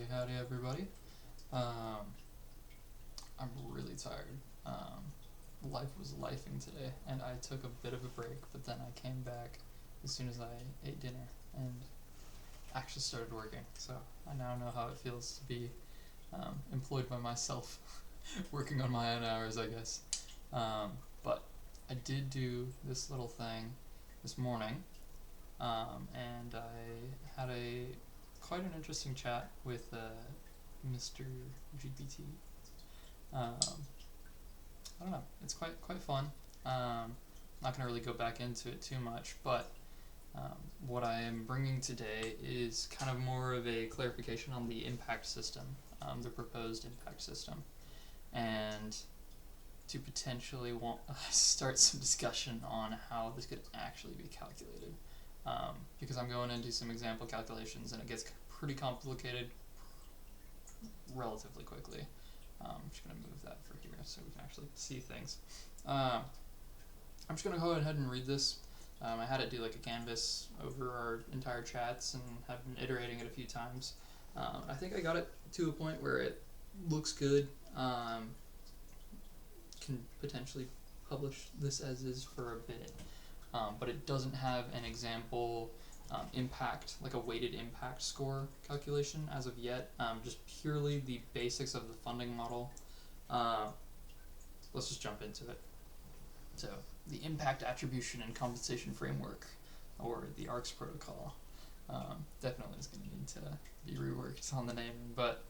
Howdy everybody. I'm really tired. Life was lifing today, and I took a bit of a break, but then I came back as soon as I ate dinner and actually started working. So I now know how it feels to be employed by myself, working on my own hours, I guess. But I did do this little thing this morning, and I had quite an interesting chat with Mr. GPT. I don't know, it's quite fun. Not gonna really go back into it too much, but what I am bringing today is kind of more of a clarification on the impact system, the proposed impact system, and to potentially start some discussion on how this could actually be calculated. Because I'm going into some example calculations and it gets pretty complicated relatively quickly. I'm just going to move that for here so we can actually see things. I'm just going to go ahead and read this. I had it do like a canvas over our entire chats and have been iterating it a few times. I think I got it to a point where it looks good. Can potentially publish this as is for a bit, but it doesn't have an example impact, like a weighted impact score calculation as of yet, just purely the basics of the funding model. Let's just jump into it. So the impact attribution and compensation framework, or the ARCS protocol, definitely is going to need to be reworked on the naming, but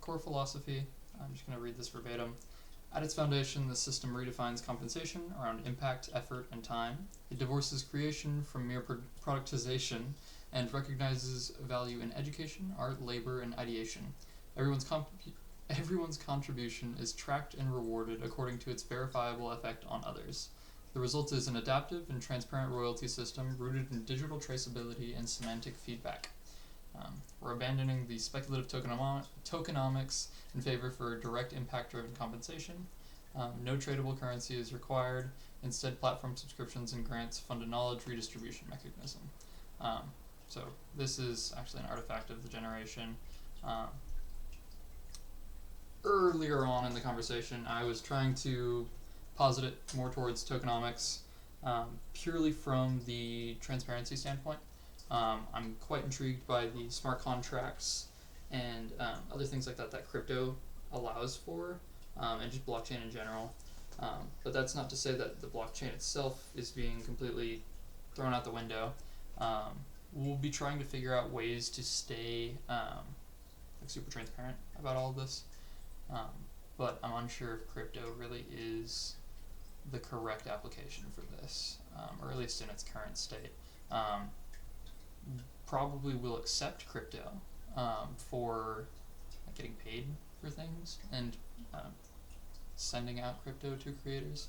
core philosophy, I'm just going to read this verbatim. At its foundation, the system redefines compensation around impact, effort, and time. It divorces creation from mere productization and recognizes value in education, art, labor, and ideation. Everyone's contribution is tracked and rewarded according to its verifiable effect on others. The result is an adaptive and transparent royalty system rooted in digital traceability and semantic feedback. We're abandoning the speculative tokenomics in favor for direct impact-driven compensation. No tradable currency is required. Instead, platform subscriptions and grants fund a knowledge redistribution mechanism. So this is actually an artifact of the generation. Earlier on in the conversation, I was trying to posit it more towards tokenomics, purely from the transparency standpoint. I'm quite intrigued by the smart contracts and other things like that crypto allows for, and just blockchain in general. But that's not to say that the blockchain itself is being completely thrown out the window. We'll be trying to figure out ways to stay like super transparent about all of this, but I'm unsure if crypto really is the correct application for this, or at least in its current state. Probably will accept crypto for getting paid for things and sending out crypto to creators,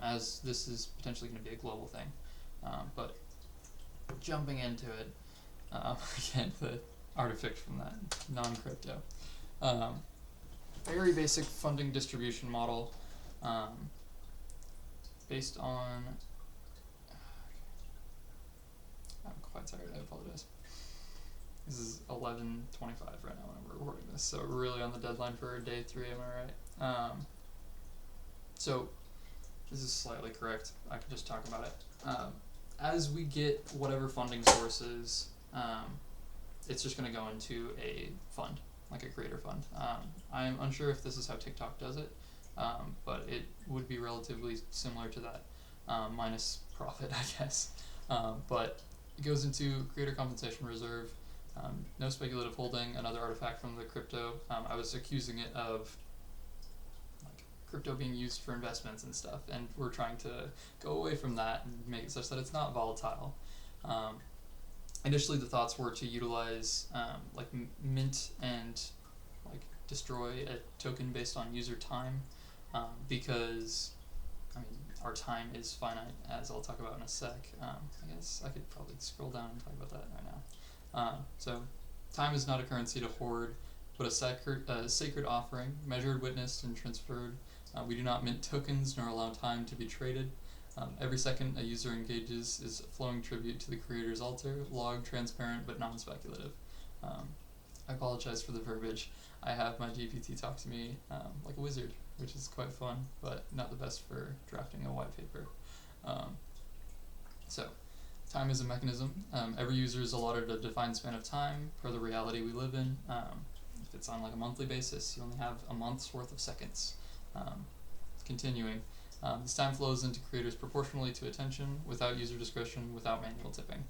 as this is potentially going to be a global thing. But jumping into it, again, the artifact from that non-crypto. Very basic funding distribution model, based on... I'm quite tired, I apologize. This is 11:25 right now when I'm recording this, so we're really on the deadline for day 3, am I right? So, this is slightly correct, I can just talk about it. As we get whatever funding sources, it's just going to go into a fund, like a creator fund. I'm unsure if this is how TikTok does it, but it would be relatively similar to that, minus profit, I guess. But it goes into creator compensation reserve, no speculative holding, another artifact from the crypto. I was accusing it of like crypto being used for investments and stuff, and we're trying to go away from that and make it such that it's not volatile. Initially, the thoughts were to utilize like mint and like destroy a token based on user time, because I mean our time is finite, as I'll talk about in a sec. I guess I could probably scroll down and talk about that right now. So time is not a currency to hoard, but a sacred offering, measured, witnessed, and transferred. We do not mint tokens nor allow time to be traded. Every second a user engages is a flowing tribute to the creator's altar, log, transparent, but non-speculative. I apologize for the verbiage. I have my GPT talk to me like a wizard, which is quite fun, but not the best for drafting a white paper. So, time is a mechanism. Every user is allotted a defined span of time per the reality we live in. If it's on like a monthly basis, you only have a month's worth of seconds. Continuing, this time flows into creators proportionally to attention, without user discretion, without manual tipping.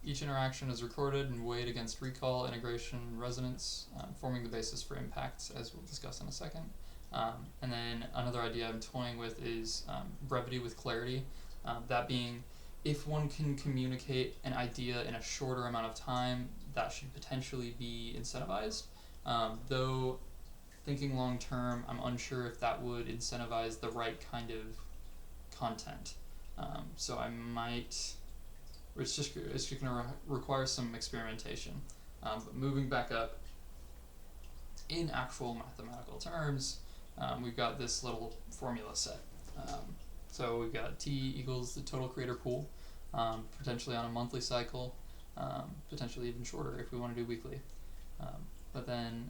Each interaction is recorded and weighed against recall, integration, and resonance, forming the basis for impact, as we'll discuss in a second. And then another idea I'm toying with is brevity with clarity. That being, if one can communicate an idea in a shorter amount of time, that should potentially be incentivized. Though, thinking long term, I'm unsure if that would incentivize the right kind of content. So I might, it's just going to require some experimentation. But moving back up, in actual mathematical terms, we've got this little formula set. So we've got T equals the total creator pool, potentially on a monthly cycle, potentially even shorter if we want to do weekly. But then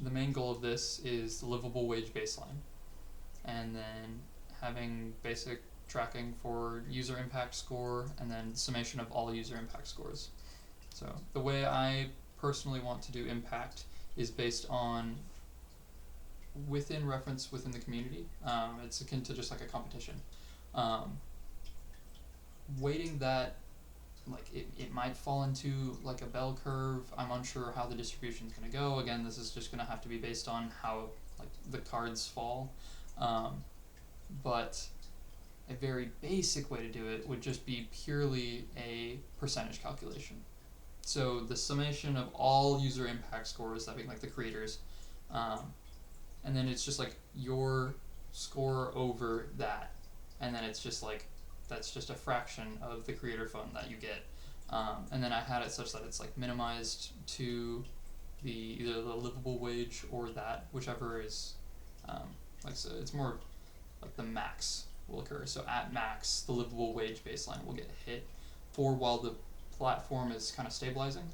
the main goal of this is the livable wage baseline, and then having basic tracking for user impact score, and then summation of all user impact scores. So the way I personally want to do impact is based on within reference within the community. It's akin to just like a competition. Weighting that, like it might fall into like a bell curve. I'm unsure how the distribution is going to go. Again, this is just going to have to be based on how like the cards fall. But a very basic way to do it would just be purely a percentage calculation. So the summation of all user impact scores, that being like the creators, and then it's just like your score over that, and then it's just like that's just a fraction of the creator fund that you get. And then I had it such that it's like minimized to the either the livable wage or that, whichever is like, so it's more like the max will occur. So at max, the livable wage baseline will get hit for while the platform is kind of stabilizing.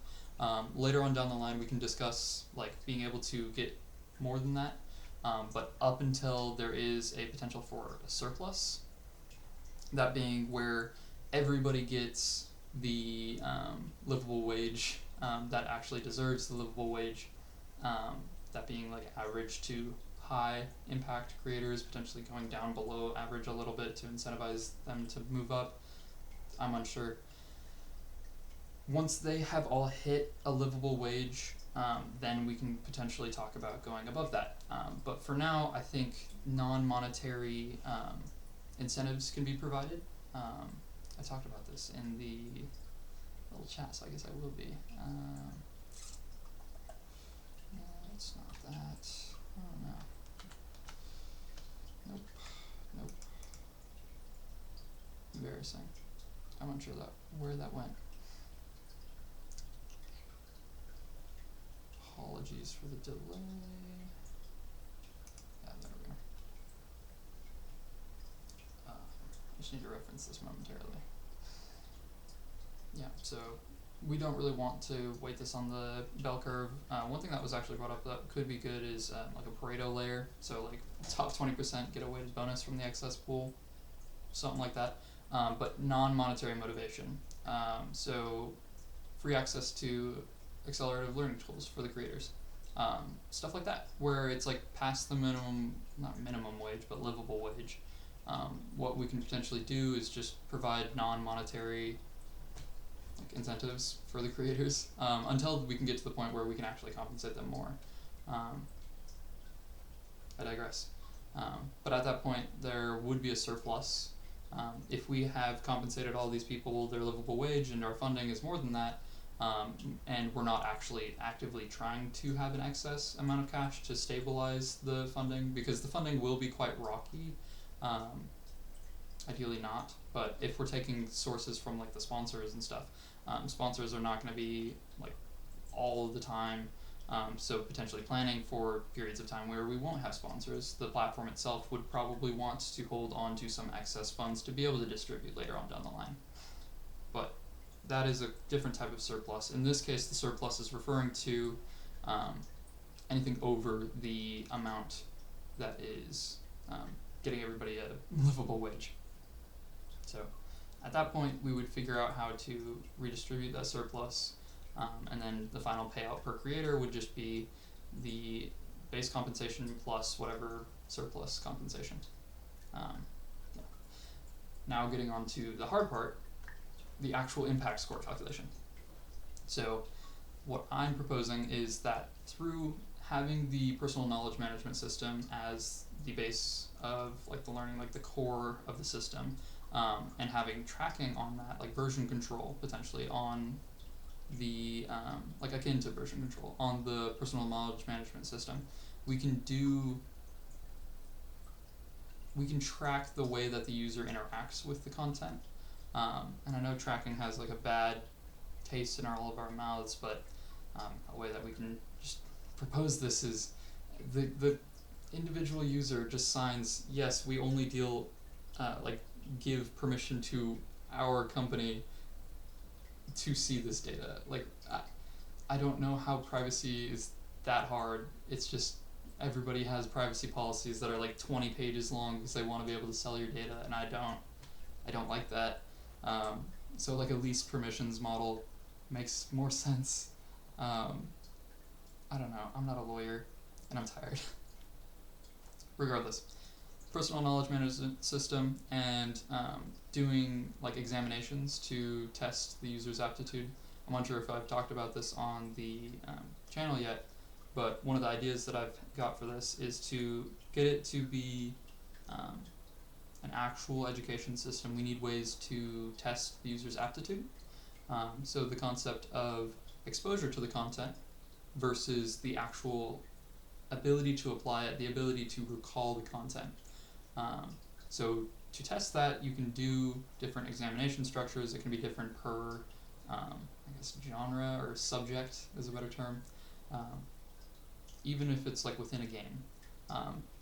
Later on down the line, we can discuss like being able to get more than that, but up until there is a potential for a surplus, that being where everybody gets the livable wage that actually deserves the livable wage, that being like average to high impact creators, potentially going down below average a little bit to incentivize them to move up. I'm unsure. Once they have all hit a livable wage, then we can potentially talk about going above that. But for now, I think non-monetary incentives can be provided. I talked about this in the little chat, so I guess I will be. No, it's not that. Oh no. Nope. Embarrassing. I'm unsure where that went. Apologies for the delay. Yeah, there we go. I just need to reference this momentarily. Yeah, so we don't really want to weight this on the bell curve. One thing that was actually brought up that could be good is like a Pareto layer. So like top 20% get a weighted bonus from the excess pool, something like that. But non-monetary motivation. So free access to accelerative learning tools for the creators. Stuff like that, where it's like past the minimum, not minimum wage, but livable wage. What we can potentially do is just provide non-monetary like incentives for the creators until we can get to the point where we can actually compensate them more. I digress. But at that point, there would be a surplus. If we have compensated all these people their livable wage and our funding is more than that, and we're not actually actively trying to have an excess amount of cash to stabilize the funding, because the funding will be quite rocky. Ideally not, but if we're taking sources from like the sponsors and stuff, sponsors are not going to be like all of the time, so potentially planning for periods of time where we won't have sponsors, the platform itself would probably want to hold on to some excess funds to be able to distribute later on down the line. But that is a different type of surplus. In this case, the surplus is referring to anything over the amount that is getting everybody a livable wage. So at that point, we would figure out how to redistribute that surplus, and then the final payout per creator would just be the base compensation plus whatever surplus compensation. Yeah. Now getting on to the hard part, the actual impact score calculation. So what I'm proposing is that through having the personal knowledge management system as the base of like the learning, like the core of the system, and having tracking on that, like version control potentially on the like akin to version control on the personal knowledge management system, we can track the way that the user interacts with the content. And I know tracking has like a bad taste in all of our mouths, but a way that we can just propose this is the individual user just signs, yes, we only deal, give permission to our company to see this data. Like, I don't know how privacy is that hard. It's just everybody has privacy policies that are like 20 pages long because they want to be able to sell your data, and I don't like that. So like a least permissions model makes more sense. I don't know, I'm not a lawyer and I'm tired. Regardless, personal knowledge management system and doing like examinations to test the user's aptitude. I'm unsure if I've talked about this on the channel yet, but one of the ideas that I've got for this is to get it to be an actual education system. We need ways to test the user's aptitude. So the concept of exposure to the content versus the actual ability to apply it, the ability to recall the content. So to test that, you can do different examination structures. It can be different per, I guess, genre or subject is a better term. Even if it's like within a game.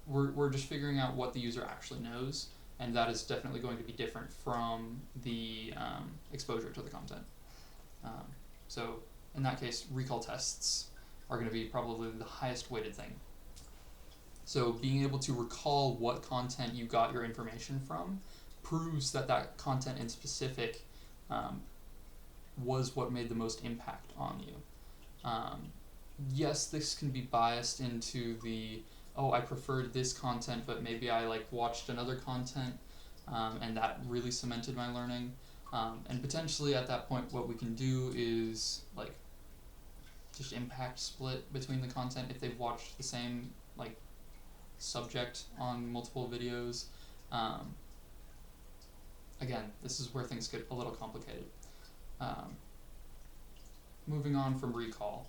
We're just figuring out what the user actually knows, and that is definitely going to be different from the exposure to the content. So in that case, recall tests are going to be probably the highest weighted thing. So being able to recall what content you got your information from proves that that content in specific was what made the most impact on you. Yes, this can be biased into the, oh, I preferred this content, but maybe I like watched another content and that really cemented my learning. And potentially at that point what we can do is like just impact split between the content if they've watched the same like subject on multiple videos. Again, this is where things get a little complicated. Moving on from recall,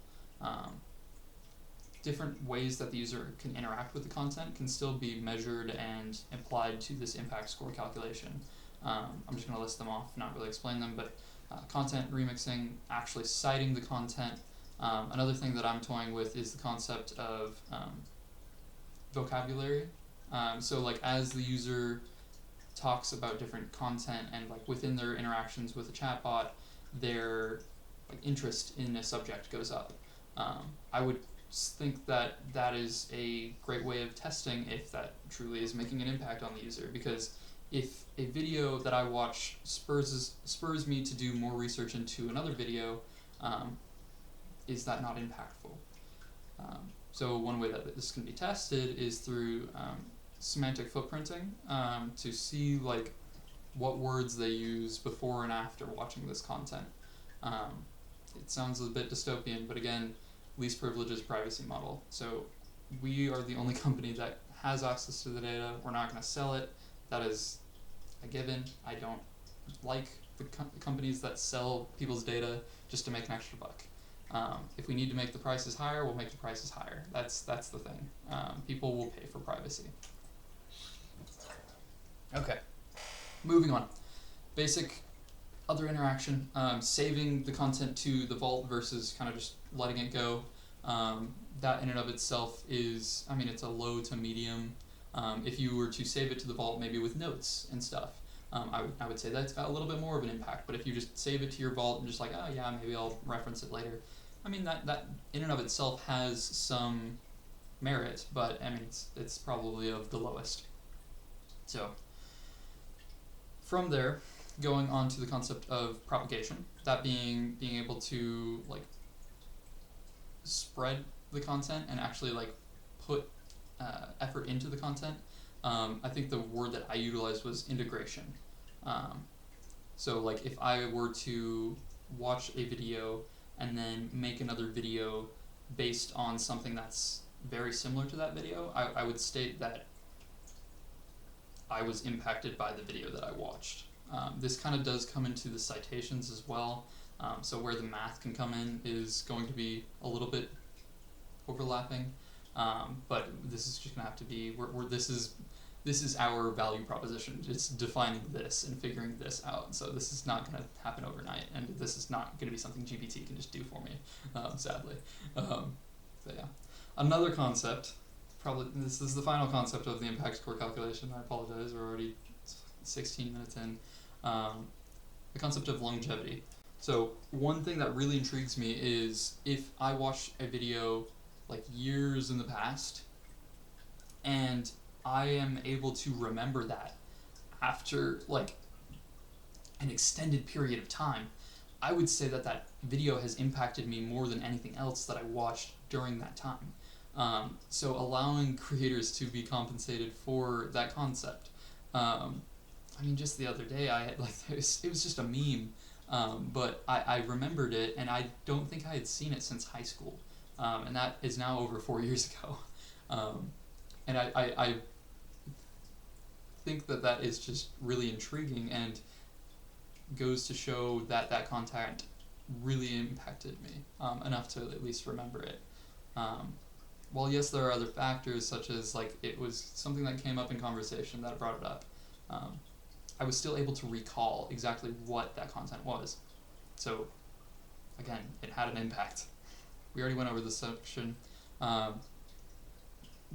different ways that the user can interact with the content can still be measured and applied to this impact score calculation. I'm just going to list them off, not really explain them, but content remixing, actually citing the content. Another thing that I'm toying with is the concept of vocabulary. So like as the user talks about different content and like within their interactions with a chatbot, their like interest in a subject goes up. I would think that that is a great way of testing if that truly is making an impact on the user, because if a video that I watch spurs me to do more research into another video, is that not impactful? So one way that this can be tested is through semantic footprinting, to see like what words they use before and after watching this content. It sounds a bit dystopian, but again, least privileges privacy model. So we are the only company that has access to the data. We're not going to sell it. That is a given. I don't like the companies that sell people's data just to make an extra buck. If we need to make the prices higher, we'll make the prices higher. That's the thing. People will pay for privacy. Okay, moving on. Basic other interaction, saving the content to the vault versus kind of just letting it go. That in and of itself is, I mean, it's a low to medium. If you were to save it to the vault maybe with notes and stuff, I would say that's got a little bit more of an impact. But if you just save it to your vault and just like, oh yeah, maybe I'll reference it later, I mean, that in and of itself has some merit, but I mean, it's probably of the lowest. So from there, going on to the concept of propagation, that being able to like spread the content and actually like put effort into the content. I think the word that I utilized was integration. So like if I were to watch a video and then make another video based on something that's very similar to that video, I would state that I was impacted by the video that I watched. This kind of does come into the citations as well. So where the math can come in is going to be a little bit overlapping, but this is just going to have to be this is our value proposition. It's defining this and figuring this out. So this is not going to happen overnight, and this is not going to be something GPT can just do for me, sadly. So yeah, another concept. Probably this is the final concept of the impact score calculation. I apologize, we're already 16 minutes in. The concept of longevity. So one thing that really intrigues me is if I watch a video like years in the past and I am able to remember that after like an extended period of time, I would say that that video has impacted me more than anything else that I watched during that time. So allowing creators to be compensated for that concept. I mean, just the other day, I had, like, it was just a meme, but I remembered it, and I don't think I had seen it since high school, and that is now over 4 years ago. And I think that that is just really intriguing and goes to show that that content really impacted me enough to at least remember it. While yes, there are other factors such as like it was something that came up in conversation that brought it up, I was still able to recall exactly what that content was. So again, it had an impact. We already went over this section.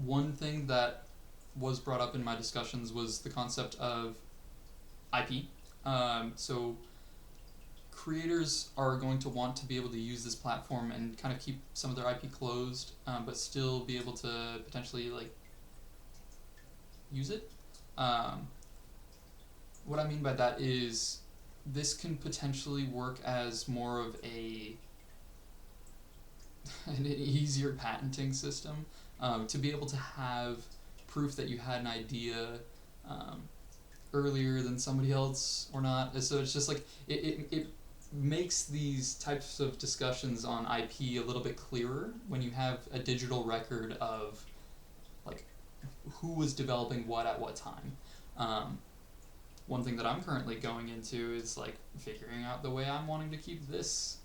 One thing that was brought up in my discussions was the concept of IP. So creators are going to want to be able to use this platform and kind of keep some of their IP closed, but still be able to potentially like use it. What I mean by that is this can potentially work as more of an easier patenting system, to be able to have proof that you had an idea earlier than somebody else or not. So it's just like it makes these types of discussions on IP a little bit clearer when you have a digital record of like who was developing what at what time. One thing that I'm currently going into is like figuring out the way I'm wanting to keep this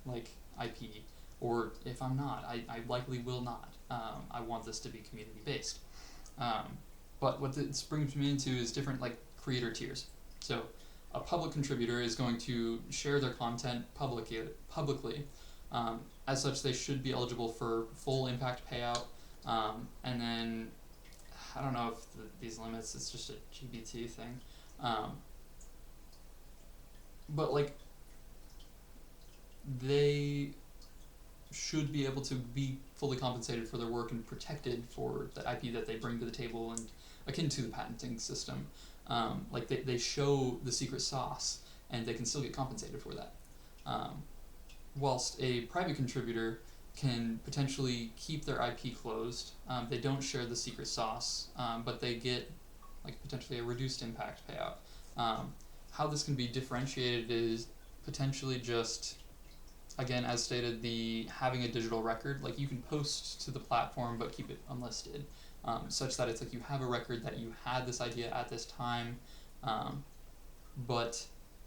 like IP, or if I'm not, I likely will not. I want this to be community based. But what this brings me into is different like creator tiers. So a public contributor is going to share their content publicly. As such, they should be eligible for full impact payout. And then, I don't know if these limits, it's just a GBT thing. But like, they should be able to be fully compensated for their work and protected for the IP that they bring to the table, and akin to the patenting system. Like they show the secret sauce and they can still get compensated for that. Whilst a private contributor can potentially keep their IP closed, they don't share the secret sauce, but they get like potentially a reduced impact payout. How this can be differentiated is potentially just, again, as stated, the having a digital record. Like you can post to the platform but keep it unlisted, such that it's like you have a record that you had this idea at this time, but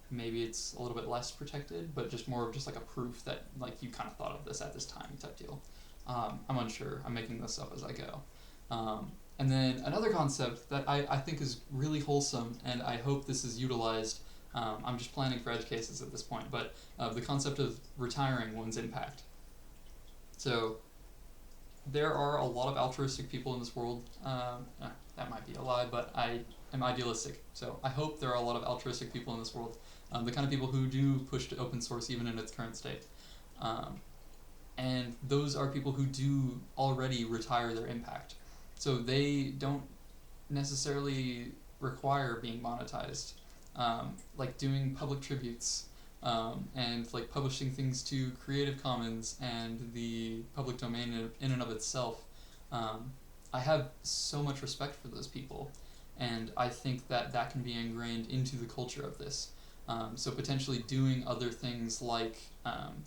maybe it's a little bit less protected, but just more of just like a proof that like you kind of thought of this at this time type deal. I'm unsure. I'm making this up as I go. And then another concept that I think is really wholesome, and I hope this is utilized. I'm just planning for edge cases at this point, but the concept of retiring one's impact. So there are a lot of altruistic people in this world. that might be a lie, but I am idealistic. So I hope there are a lot of altruistic people in this world, the kind of people who do push to open source even in its current state. And those are people who do already retire their impact. So they don't necessarily require being monetized. Like doing public tributes, and like publishing things to Creative Commons and the public domain in and of itself. I have so much respect for those people, and I think that that can be ingrained into the culture of this. So potentially doing other things like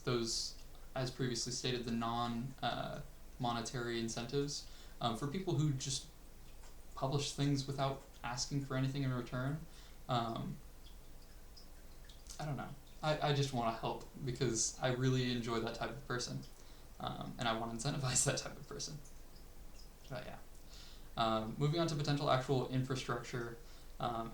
those, as previously stated, the non-monetary incentives for people who just publish things without asking for anything in return. I don't know. I just want to help because I really enjoy that type of person, and I want to incentivize that type of person. But yeah. Moving on to potential actual infrastructure.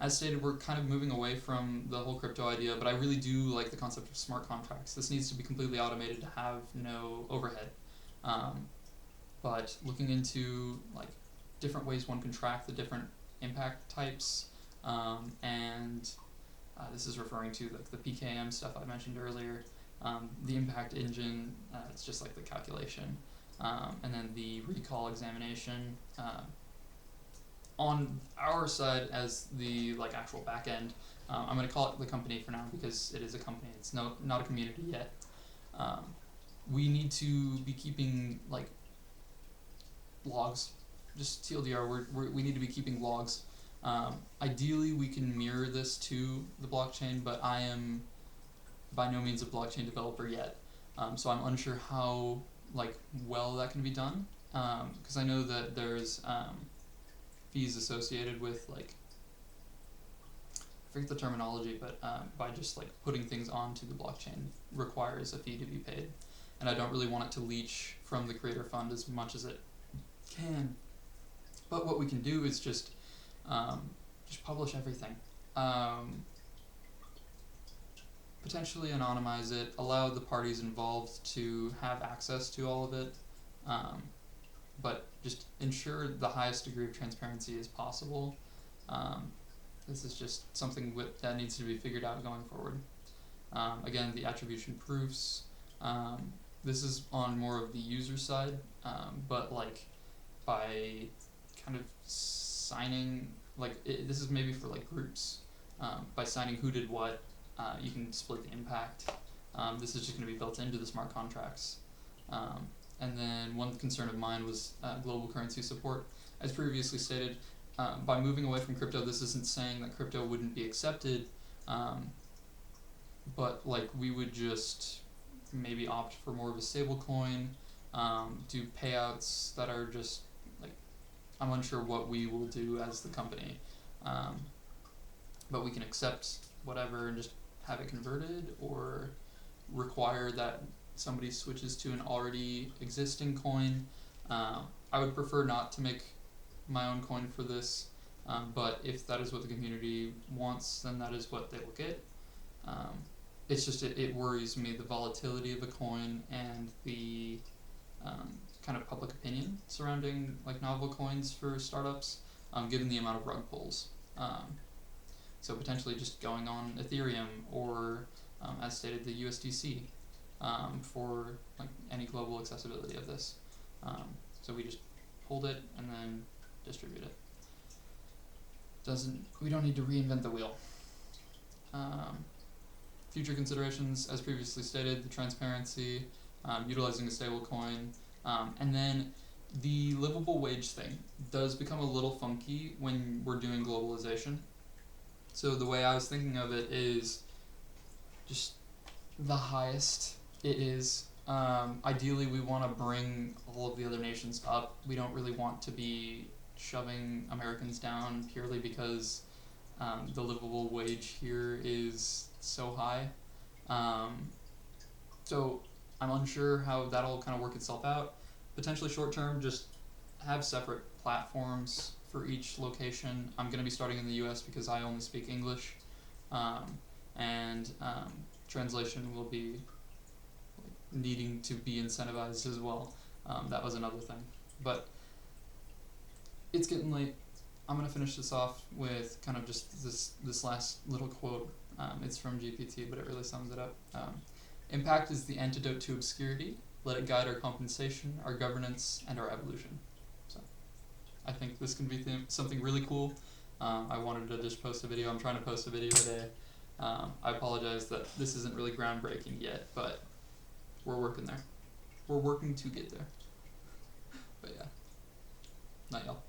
As stated, we're kind of moving away from the whole crypto idea, but I really do like the concept of smart contracts. This needs to be completely automated to have no overhead. But looking into like different ways one can track the different impact types, and this is referring to like the PKM stuff I mentioned earlier, the impact engine, it's just like the calculation, and then the recall examination. On our side as the like actual back end, I'm going to call it the company for now because it is a company, it's not a community yet. We need to be keeping like logs, just TLDR, we need to be keeping logs. Ideally we can mirror this to the blockchain, but I am by no means a blockchain developer yet, so I'm unsure how like well that can be done, because I know that there's fees associated with like, I forget the terminology, but by just like putting things onto the blockchain requires a fee to be paid, and I don't really want it to leach from the creator fund as much as it can. But what we can do is just publish everything. Potentially anonymize it, allow the parties involved to have access to all of it, but just ensure the highest degree of transparency as possible. This is just something that needs to be figured out going forward. Again, the attribution proofs. This is on more of the user side, but like by kind of signing, like this is maybe for like groups. By signing who did what, you can split the impact. This is just going to be built into the smart contracts. And then one concern of mine was global currency support. As previously stated, by moving away from crypto, this isn't saying that crypto wouldn't be accepted, but like we would just maybe opt for more of a stable coin, do payouts that are just like, I'm unsure what we will do as the company, but we can accept whatever and just have it converted, or require that somebody switches to an already existing coin. I would prefer not to make my own coin for this, but if that is what the community wants, then that is what they will get. It's just it worries me, the volatility of a coin and the kind of public opinion surrounding like novel coins for startups, given the amount of rug pulls. So potentially just going on Ethereum or, as stated, the USDC, for like any global accessibility of this. So we just hold it and then distribute it. We don't need to reinvent the wheel. Future considerations, as previously stated, the transparency, utilizing a stable coin, and then the livable wage thing does become a little funky when we're doing globalization. So the way I was thinking of it is just the highest it is. Ideally, we want to bring all of the other nations up. We don't really want to be shoving Americans down purely because the livable wage here is so high. So I'm unsure how that'll kind of work itself out. Potentially short term, just have separate platforms for each location. I'm going to be starting in the US because I only speak English, and translation will be needing to be incentivized as well. That was another thing. But it's getting late. I'm gonna finish this off with kind of just this last little quote. It's from GPT, but it really sums it up. Impact is the antidote to obscurity. Let it guide our compensation, our governance, and our evolution. So, I think this can be something really cool. I wanted to just post a video. I'm trying to post a video today. I apologize that this isn't really groundbreaking yet, but we're working there. We're working to get there. But yeah, not y'all.